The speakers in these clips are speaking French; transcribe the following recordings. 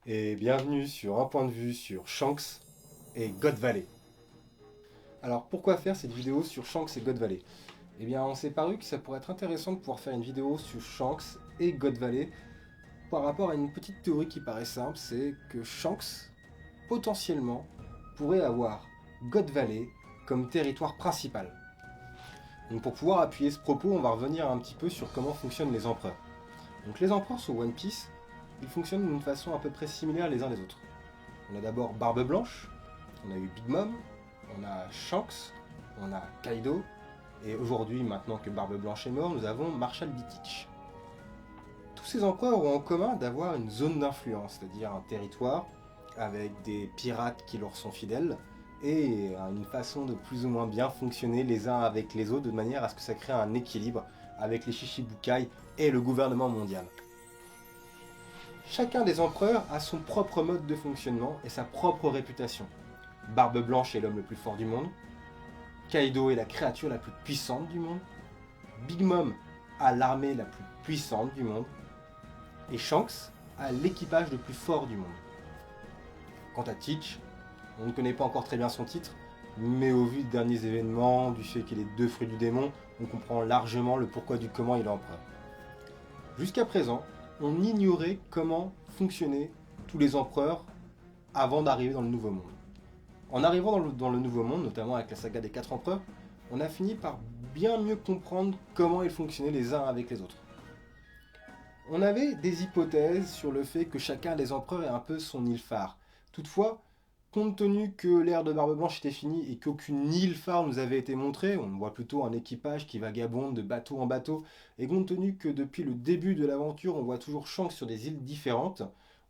et bienvenue sur un point de vue sur Shanks et God Valley. Alors pourquoi faire cette vidéo sur Shanks et God Valley? Eh bien on s'est paru que ça pourrait être intéressant de pouvoir faire une vidéo sur Shanks et God Valley par rapport à une petite théorie qui paraît simple, c'est que Shanks, potentiellement, pourrait avoir God Valley comme territoire principal. Donc pour pouvoir appuyer ce propos, on va revenir un petit peu sur comment fonctionnent les empereurs. Donc les empereurs sur One Piece, ils fonctionnent d'une façon à peu près similaire les uns les autres. On a d'abord Barbe Blanche, on a eu Big Mom, on a Shanks, on a Kaido, et aujourd'hui, maintenant que Barbe Blanche est mort, nous avons Marshall D. Teach. Tous ces empereurs ont en commun d'avoir une zone d'influence, c'est-à-dire un territoire avec des pirates qui leur sont fidèles, et une façon de plus ou moins bien fonctionner les uns avec les autres, de manière à ce que ça crée un équilibre avec les Shichibukai et le gouvernement mondial. Chacun des empereurs a son propre mode de fonctionnement et sa propre réputation. Barbe Blanche est l'homme le plus fort du monde, Kaido est la créature la plus puissante du monde, Big Mom a l'armée la plus puissante du monde, et Shanks a l'équipage le plus fort du monde. Quant à Teach, on ne connaît pas encore très bien son titre, mais au vu des derniers événements, du fait qu'il est deux fruits du démon, on comprend largement le pourquoi du comment il est empereur. Jusqu'à présent, on ignorait comment fonctionnaient tous les empereurs avant d'arriver dans le Nouveau Monde. En arrivant dans le Nouveau Monde, notamment avec la saga des 4 empereurs, on a fini par bien mieux comprendre comment ils fonctionnaient les uns avec les autres. On avait des hypothèses sur le fait que chacun des empereurs ait un peu son île phare. Toutefois, compte tenu que l'ère de Barbe Blanche était finie et qu'aucune île phare nous avait été montrée, on voit plutôt un équipage qui vagabonde de bateau en bateau, et compte tenu que depuis le début de l'aventure on voit toujours Shanks sur des îles différentes,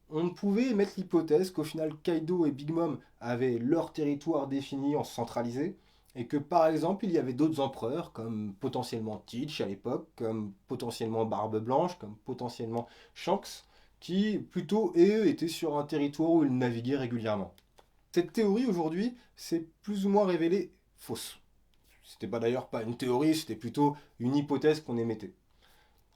on pouvait émettre l'hypothèse qu'au final Kaido et Big Mom avaient leur territoire défini en centralisé, et que par exemple il y avait d'autres empereurs, comme potentiellement Teach à l'époque, comme potentiellement Barbe Blanche, comme potentiellement Shanks, qui plutôt eux étaient sur un territoire où ils naviguaient régulièrement. Cette théorie aujourd'hui s'est plus ou moins révélée fausse. C'était pas d'ailleurs pas une théorie, c'était plutôt une hypothèse qu'on émettait.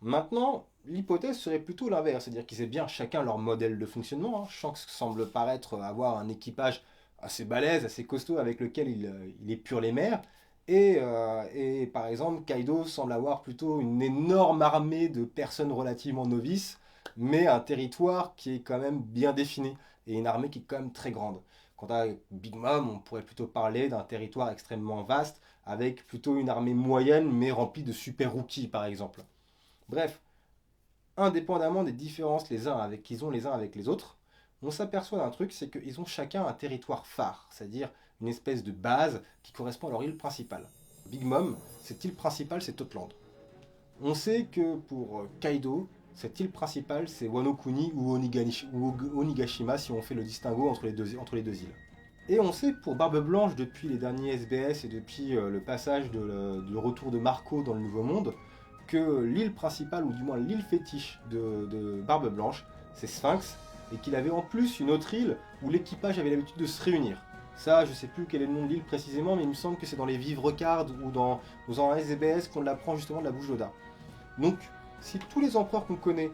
Maintenant, l'hypothèse serait plutôt l'inverse, c'est-à-dire qu'ils aient bien chacun leur modèle de fonctionnement. Shanks semble paraître avoir un équipage assez balèze, assez costaud avec lequel il épure les mers. Et par exemple, Kaido semble avoir plutôt une énorme armée de personnes relativement novices, mais un territoire qui est quand même bien défini, et une armée qui est quand même très grande. Quant à Big Mom, on pourrait plutôt parler d'un territoire extrêmement vaste, avec plutôt une armée moyenne, mais remplie de super rookies, par exemple. Bref, indépendamment des différences qu'ils ont les uns avec les autres, on s'aperçoit d'un truc, c'est qu'ils ont chacun un territoire phare, c'est-à-dire une espèce de base qui correspond à leur île principale. Big Mom, cette île principale, c'est Totland. On sait que pour Kaido, cette île principale, c'est Wano Kuni ou Onigashima si on fait le distinguo entre les deux îles. Et on sait pour Barbe Blanche, depuis les derniers SBS et depuis le passage du retour de Marco dans le Nouveau Monde, que l'île principale, ou du moins l'île fétiche de Barbe Blanche, c'est Sphinx, et qu'il avait en plus une autre île où l'équipage avait l'habitude de se réunir. Ça, je sais plus quel est le nom de l'île précisément, mais il me semble que c'est dans les Vivre Cards ou dans un SBS qu'on l'apprend justement de la bouche d'Oda. Donc, si tous les empereurs qu'on connaît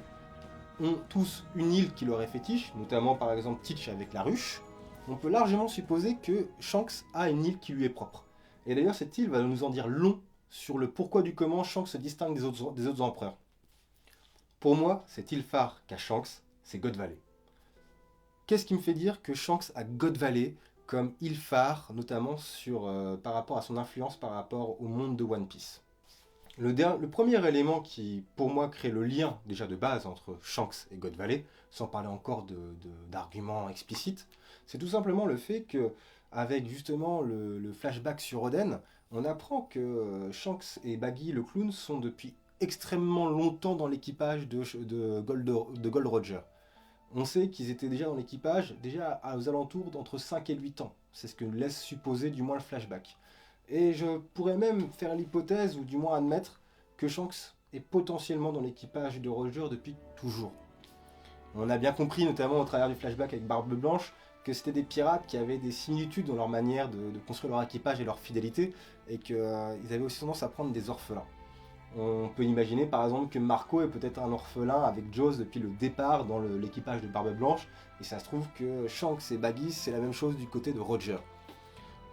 ont tous une île qui leur est fétiche, notamment par exemple Teach avec la ruche, on peut largement supposer que Shanks a une île qui lui est propre. Et d'ailleurs, cette île va nous en dire long sur le pourquoi du comment Shanks se distingue des autres empereurs. Pour moi, cette île phare qu'a Shanks, c'est God Valley. Qu'est-ce qui me fait dire que Shanks a God Valley comme île phare, notamment par rapport à son influence par rapport au monde de One Piece? Le premier élément qui, pour moi, crée le lien déjà de base entre Shanks et God Valley, sans parler encore d'arguments explicites, c'est tout simplement le fait que, avec justement le flashback sur Oden, on apprend que Shanks et Baggy le clown sont depuis extrêmement longtemps dans l'équipage de Gold Roger. On sait qu'ils étaient déjà dans l'équipage déjà aux alentours d'entre 5 et 8 ans. C'est ce que laisse supposer du moins le flashback. Et je pourrais même faire l'hypothèse, ou du moins admettre, que Shanks est potentiellement dans l'équipage de Roger depuis toujours. On a bien compris, notamment au travers du flashback avec Barbe Blanche, que c'était des pirates qui avaient des similitudes dans leur manière de construire leur équipage et leur fidélité, et qu'ils avaient aussi tendance à prendre des orphelins. On peut imaginer par exemple que Marco est peut-être un orphelin avec Jaws depuis le départ dans l'équipage de Barbe Blanche, et ça se trouve que Shanks et Baggy c'est la même chose du côté de Roger.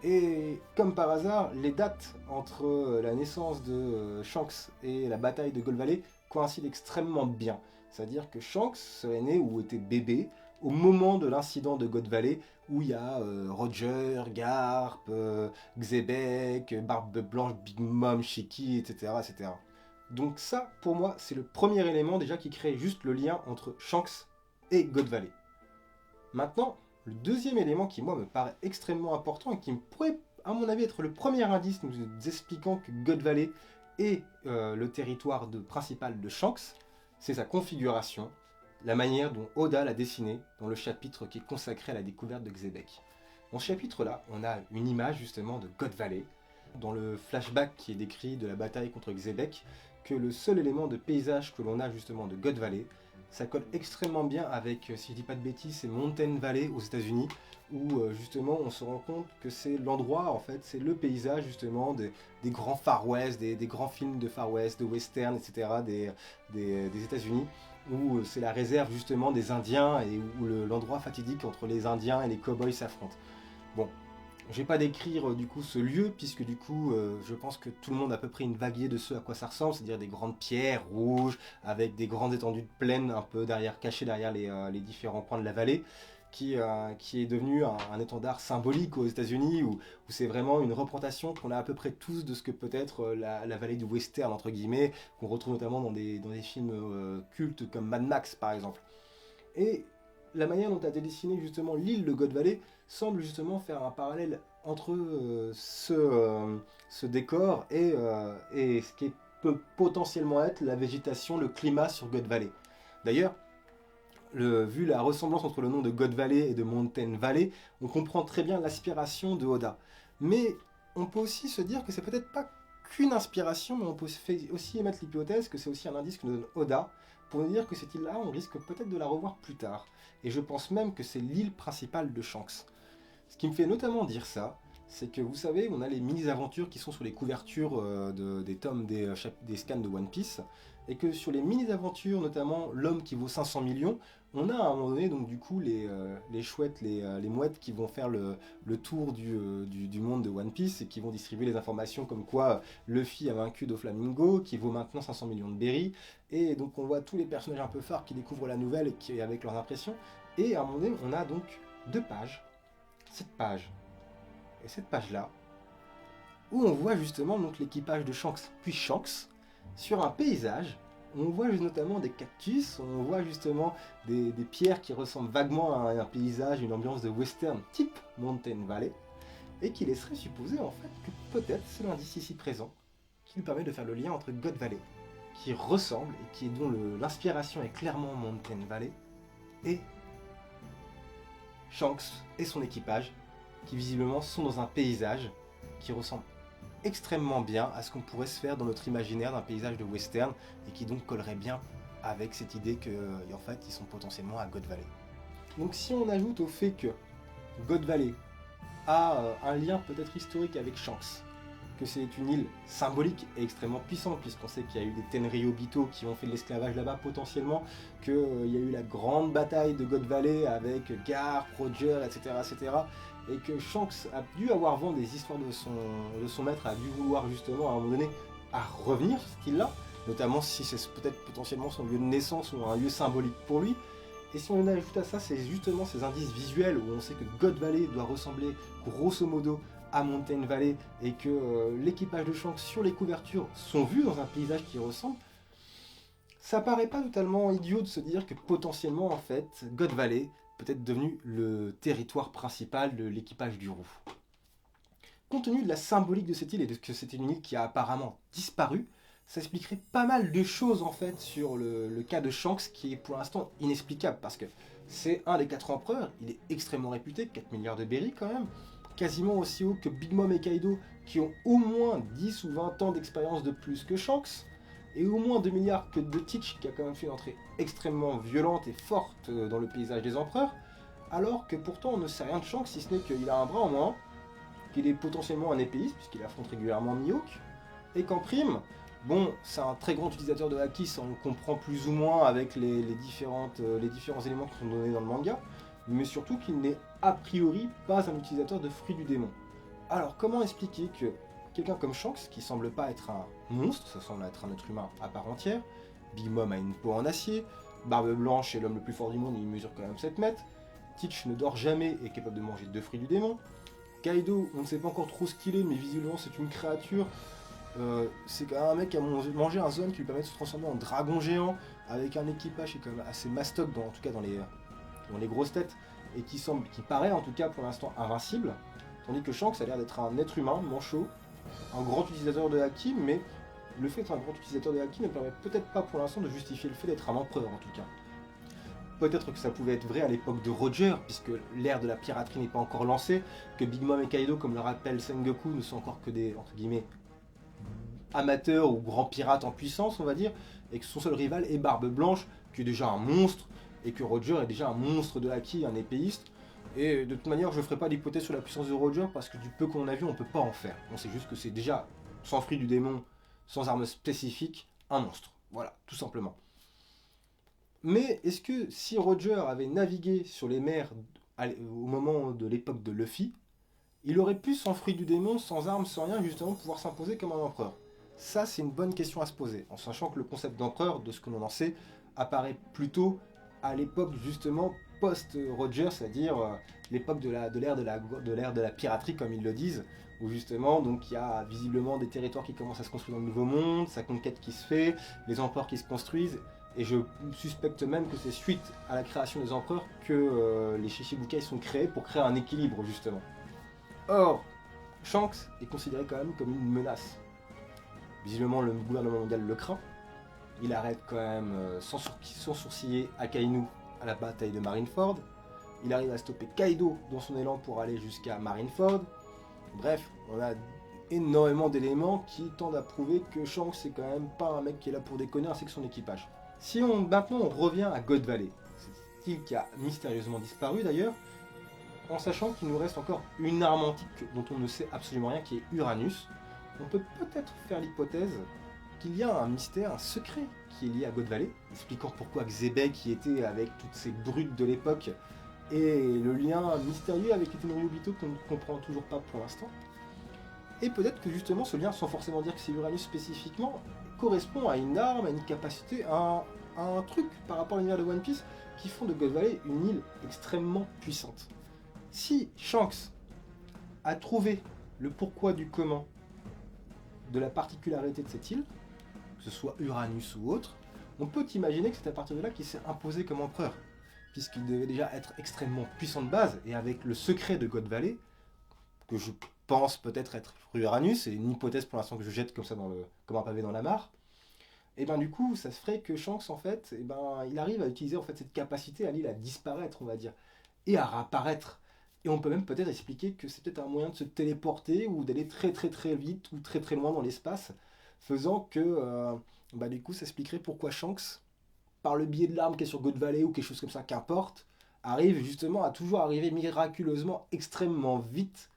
Et comme par hasard, les dates entre la naissance de Shanks et la bataille de Gold Valley coïncident extrêmement bien. C'est-à-dire que Shanks serait né ou était bébé au moment de l'incident de God Valley, où il y a Roger, Garp, Xebec, Barbe Blanche, Big Mom, Shiki, etc., etc. Donc ça, pour moi, c'est le premier élément déjà qui crée juste le lien entre Shanks et God Valley. Maintenant, le deuxième élément qui, moi, me paraît extrêmement important et qui me pourrait, à mon avis, être le premier indice nous expliquant que God Valley est le territoire principal de Shanks, c'est sa configuration, la manière dont Oda l'a dessiné dans le chapitre qui est consacré à la découverte de Xebec. Dans ce chapitre-là, on a une image justement de God Valley, dans le flashback qui est décrit de la bataille contre Xebec, que le seul élément de paysage que l'on a justement de God Valley, ça colle extrêmement bien avec, si je dis pas de bêtises, c'est Mountain Valley aux États-Unis, où justement on se rend compte que c'est l'endroit, en fait, c'est le paysage justement des grands Far West, des grands films de Far West, de western, etc. des États-Unis, où c'est la réserve justement des Indiens et où l'endroit fatidique entre les Indiens et les cowboys s'affrontent. Bon, je vais pas décrire du coup ce lieu, puisque du coup je pense que tout le monde a à peu près une vague idée de ce à quoi ça ressemble, c'est-à-dire des grandes pierres rouges, avec des grandes étendues de plaine un peu cachées derrière les différents coins de la vallée, qui est devenu un étendard symbolique aux États-Unis, où c'est vraiment une représentation qu'on a à peu près tous de ce que peut être la vallée du western, entre guillemets, qu'on retrouve notamment dans des films cultes comme Mad Max par exemple. Et la manière dont a été dessinée justement l'île de God Valley semble justement faire un parallèle entre ce décor et ce qui peut potentiellement être la végétation, le climat sur God Valley. D'ailleurs, vu la ressemblance entre le nom de God Valley et de Mountain Valley, on comprend très bien l'aspiration de Oda. Mais on peut aussi se dire que c'est peut-être pas qu'une inspiration, mais on peut aussi émettre l'hypothèse que c'est aussi un indice que nous donne Oda pour nous dire que cette île-là, on risque peut-être de la revoir plus tard. Et je pense même que c'est l'île principale de Shanks. Ce qui me fait notamment dire ça, c'est que vous savez, on a les mini-aventures qui sont sur les couvertures des tomes des scans de One Piece, et que sur les mini-aventures, notamment l'homme qui vaut 500 millions, on a à un moment donné donc du coup les chouettes, les mouettes qui vont faire le tour du monde de One Piece et qui vont distribuer les informations comme quoi Luffy a vaincu Doflamingo, qui vaut maintenant 500 millions de berries, et donc on voit tous les personnages un peu phares qui découvrent la nouvelle et avec leurs impressions, et à un moment donné on a donc deux pages, cette page et cette page-là, où on voit justement donc l'équipage de Shanks, puis Shanks, sur un paysage. On voit notamment des cactus, on voit justement des pierres qui ressemblent vaguement à un paysage, une ambiance de western type Mountain Valley, et qui laisserait supposer en fait que peut-être c'est l'indice ici présent qui lui permet de faire le lien entre God Valley, qui ressemble et dont l'inspiration est clairement Mountain Valley, et Shanks et son équipage, qui visiblement sont dans un paysage qui ressemble extrêmement bien à ce qu'on pourrait se faire dans notre imaginaire d'un paysage de western, et qui donc collerait bien avec cette idée qu'en fait ils sont potentiellement à God Valley. Donc si on ajoute au fait que God Valley a un lien peut-être historique avec Shanks, que c'est une île symbolique et extrêmement puissante, puisqu'on sait qu'il y a eu des Tenryobito qui ont fait de l'esclavage là-bas potentiellement, qu'il y a eu la grande bataille de God Valley avec Garp, Roger, etc., etc., et que Shanks a dû avoir vent des histoires de son maître, a dû vouloir justement à un moment donné à revenir sur cette île-là, notamment si c'est peut-être potentiellement son lieu de naissance ou un lieu symbolique pour lui. Et si on ajoute à ça, c'est justement ces indices visuels où on sait que God Valley doit ressembler grosso modo à Mountain Valley, et que l'équipage de Shanks sur les couvertures sont vus dans un paysage qui ressemble, ça paraît pas totalement idiot de se dire que potentiellement en fait God Valley peut être devenu le territoire principal de l'équipage du Roux. Compte tenu de la symbolique de cette île et de que c'était une île qui a apparemment disparu, ça expliquerait pas mal de choses en fait sur le cas de Shanks, qui est pour l'instant inexplicable, parce que c'est un des 4 empereurs, il est extrêmement réputé, 4 milliards de berries quand même, quasiment aussi haut que Big Mom et Kaido, qui ont au moins 10 ou 20 ans d'expérience de plus que Shanks, et au moins 2 milliards que de Teach, qui a quand même fait une entrée extrêmement violente et forte dans le paysage des empereurs, alors que pourtant on ne sait rien de Shanks, si ce n'est qu'il a un bras en moins, qu'il est potentiellement un épéiste, puisqu'il affronte régulièrement Mihawk, et qu'en prime, Bon, c'est un très grand utilisateur de haki, ça on le comprend plus ou moins avec les différents éléments qui sont donnés dans le manga, mais surtout qu'il n'est a priori pas un utilisateur de fruits du démon. Alors comment expliquer que quelqu'un comme Shanks, qui semble pas être un monstre, ça semble être un être humain à part entière, Big Mom a une peau en acier, Barbe Blanche est l'homme le plus fort du monde, il mesure quand même 7 mètres, Teach ne dort jamais et est capable de manger 2 fruits du démon, Kaido, on ne sait pas encore trop ce qu'il est, mais visiblement c'est une créature. C'est quand même un mec qui a mangé un zone qui lui permet de se transformer en dragon géant, avec un équipage qui est quand même assez mastoc, en tout cas dans les grosses têtes, et qui paraît en tout cas pour l'instant invincible. Tandis que Shanks a l'air d'être un être humain, manchot, un grand utilisateur de haki, mais le fait d'être un grand utilisateur de haki ne permet peut-être pas pour l'instant de justifier le fait d'être un empereur en tout cas. Peut-être que ça pouvait être vrai à l'époque de Roger, puisque l'ère de la piraterie n'est pas encore lancée, que Big Mom et Kaido, comme le rappelle Sengoku, ne sont encore que des, entre guillemets, amateurs ou grands pirates en puissance, on va dire, et que son seul rival est Barbe Blanche, qui est déjà un monstre, et que Roger est déjà un monstre de haki, un épéiste. Et de toute manière, je ne ferai pas d'hypothèse sur la puissance de Roger, parce que du peu qu'on a vu, on ne peut pas en faire. On sait juste que c'est déjà, sans fruit du démon, sans arme spécifique, un monstre. Voilà, tout simplement. Mais est-ce que si Roger avait navigué sur les mers au moment de l'époque de Luffy, il aurait pu, sans fruit du démon, sans armes, sans rien, justement pouvoir s'imposer comme un empereur? Ça, c'est une bonne question à se poser, en sachant que le concept d'empereur, de ce que l'on en sait, apparaît plutôt à l'époque justement post-Roger, c'est-à-dire l'époque de l'ère de la piraterie, comme ils le disent, où justement donc il y a visiblement des territoires qui commencent à se construire dans le Nouveau Monde, sa conquête qui se fait, les empereurs qui se construisent, et je suspecte même que c'est suite à la création des empereurs que les Shichibukai sont créés pour créer un équilibre justement. Or, Shanks est considéré quand même comme une menace. Visiblement, le gouvernement mondial le craint. Il arrête quand même sans sourciller Akainu à la bataille de Marineford. Il arrive à stopper Kaido dans son élan pour aller jusqu'à Marineford. Bref, on a énormément d'éléments qui tendent à prouver que Shanks c'est quand même pas un mec qui est là pour déconner ainsi que son équipage. Si maintenant on revient à God Valley, cette île qui a mystérieusement disparu d'ailleurs, en sachant qu'il nous reste encore une arme antique dont on ne sait absolument rien, qui est Uranus, on peut peut-être faire l'hypothèse qu'il y a un mystère, un secret qui est lié à God Valley, expliquant pourquoi Xebec qui était avec toutes ces brutes de l'époque, et le lien mystérieux avec les Tenryubito qu'on ne comprend toujours pas pour l'instant. Et peut-être que justement ce lien, sans forcément dire que c'est Uranus spécifiquement, correspond à une arme, à une capacité, à un truc par rapport à l'univers de One Piece qui font de God Valley une île extrêmement puissante. Si Shanks a trouvé le pourquoi du comment de la particularité de cette île, que ce soit Uranus ou autre, on peut imaginer que c'est à partir de là qu'il s'est imposé comme empereur, puisqu'il devait déjà être extrêmement puissant de base, et avec le secret de God Valley, que je pense peut-être être Uranus, c'est une hypothèse pour l'instant que je jette comme ça comme un pavé dans la mare, et ben du coup ça se ferait que Shanks en fait, et ben, il arrive à utiliser en fait cette capacité à l'île à disparaître on va dire, et à réapparaître. Et on peut même peut-être expliquer que c'est peut-être un moyen de se téléporter ou d'aller très très très vite ou très très loin dans l'espace, faisant que bah, du coup ça expliquerait pourquoi Shanks, par le biais de l'arme qui est sur God Valley ou quelque chose comme ça, qu'importe, arrive justement à toujours arriver miraculeusement extrêmement vite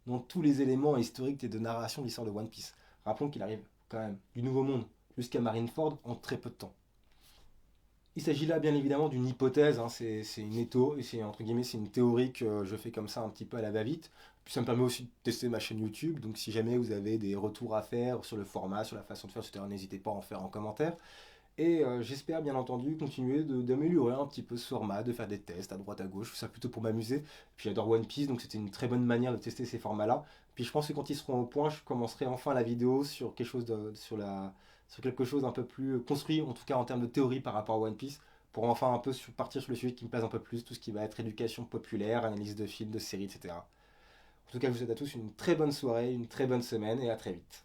dans tous les éléments historiques et de narration de l'histoire de One Piece. Rappelons qu'il arrive quand même du Nouveau Monde jusqu'à Marineford en très peu de temps. Il s'agit là bien évidemment d'une hypothèse, hein, c'est entre guillemets c'est une théorie que je fais comme ça un petit peu à la va-vite. Puis ça me permet aussi de tester ma chaîne YouTube, donc si jamais vous avez des retours à faire sur le format, sur la façon de faire, etc., n'hésitez pas à en faire en commentaire. Et j'espère bien entendu continuer d'améliorer un petit peu ce format, de faire des tests à droite à gauche, je fais ça plutôt pour m'amuser. Puis j'adore One Piece, donc c'était une très bonne manière de tester ces formats-là. Puis je pense que quand ils seront au point, je commencerai enfin la vidéo sur sur quelque chose d'un peu plus construit, en tout cas en termes de théorie par rapport à One Piece, pour enfin un peu partir sur le sujet qui me plaise un peu plus, tout ce qui va être éducation populaire, analyse de films, de séries, etc. En tout cas, je vous souhaite à tous une très bonne soirée, une très bonne semaine et à très vite.